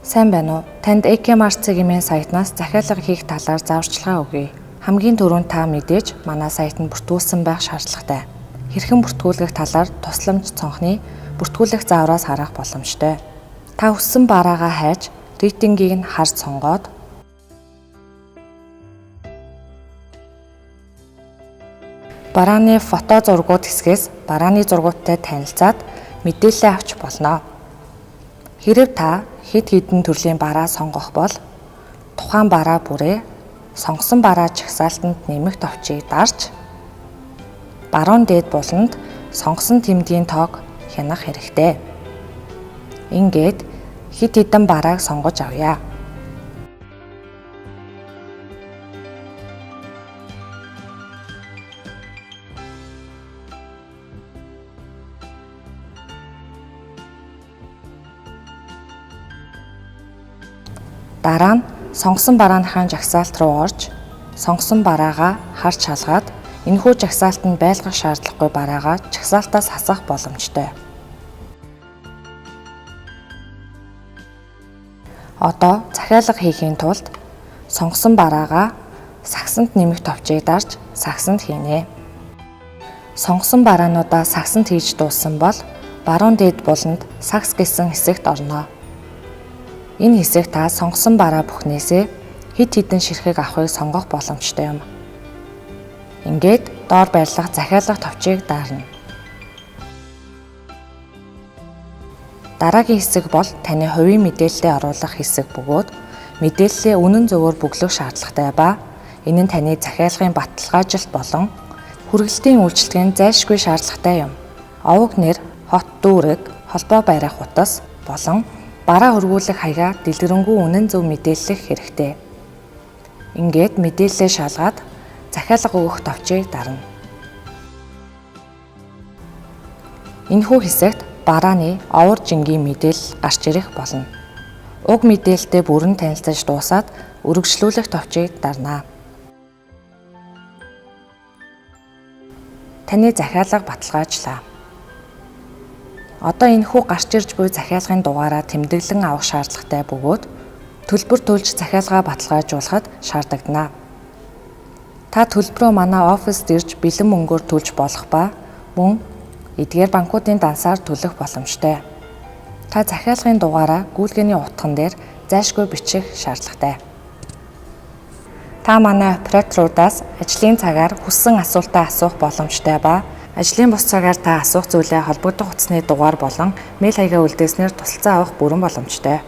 Сайн байна уу? Танд EKMarts-ийн сайтнаас захиалга хийх талаар зааварчилгаа өгье. Хамгийн түрүүнд та мэдээж манай сайтанд бүртгүүлсэн байх шаардлагатай. Хэрхэн бүртгүүлэх талаар тусламж цонхны бүртгүүлэх заавраас харах боломжтой. Та хүссэн бараагаа хайж, рейтингийг нь харж сонгоод барааны фото зургууд хэсгээс барааны зургуудтай танилцаад мэдээлэл авч болно. Хэрэв та хэд хэдэн төрлийн бараа сонгох бол тухайн бараа бүрээ сонгосон бараа жагсаалтанд нэмэх товчийг дарж баруун дээд буланд сонгосон тэмдгийн тоог хянах хэрэгтэй. Ингээд хэд хэдэн барааг сонгож авъя. Дараа нь сонгосон барааныхаа жагсаалт руу орж, сонгосон бараагаа харж шалгаад энэхүү жагсаалтанд байлгах шаардлагагүй бараагаа жагсаалтаас хасах боломжтой. Одоо захиалга хийхийн тулд сонгосон бараагаа сагсанд нэмэх товчийг дарж сагсанд хийнэ. Сонгосон бараануудаа сагсанд хийж дууссан бол баруун дээд буланд сагс гэсэн хэсэгт орно. Энэ хэсэг та сонгосон бараа бүхнээсээ хэд хэдэн ширхэг авахыг сонгох боломжтой юм. Ингээд доор байрлах захиалга товчийг даарна. Дараагийн хэсэг бол таны хувийн мэдээлэлээ оруулах хэсэг бөгөөд мэдээллээ үнэн зөвөөр бөглөх шаардлагатай ба энэ нь таны захиалгын баталгаажилт болон хүргэлтийн үйлчилгээнд зайлшгүй шаардлагатай юм. Овог нэр, хот дүүрэг, холбоо барих утас болон бараа хөрвүүлэх хаягаа дэлгэрэнгүй үнэн зөв мэдээлэх хэрэгтэй. Ингээд мэдээлэлээ шалгаад захиалга өгөх товчийг дарна. Энэхүү хэсэгт барааны овор жингийн мэдээлэл гарч ирэх болно. Уг мэдээлэлтэй бүрэн танилцаж дуусаад үргэлжлүүлэх товчийг дарна. Таны захиалга баталгаажлаа. Одоо энэхүү гарч ирж буй захиалгын дугаараа тэмдэглэн авах шаардлагатай бөгөөд төлбөр төлж захиалгаа баталгаажуулахад шаардагдана. Та төлбөрөө манай оффист ирж бэлэн мөнгөөр төлж болох ба мөн эдгээр банкуудын дансаар төлөх боломжтой. Та захиалгын дугаараа гүйлгээний утган дээр зайлшгүй бичих шаардлагатай. Та манай операторудаас ажлын цагаар хүссэн асуултаа асуух боломжтой ба ажлын бус цагаар та асуух зүйлээ холбогдох утасны дугаар болон мэйл хаягаа үлдээснээр тусалцаа авах бүрэн боломжтой.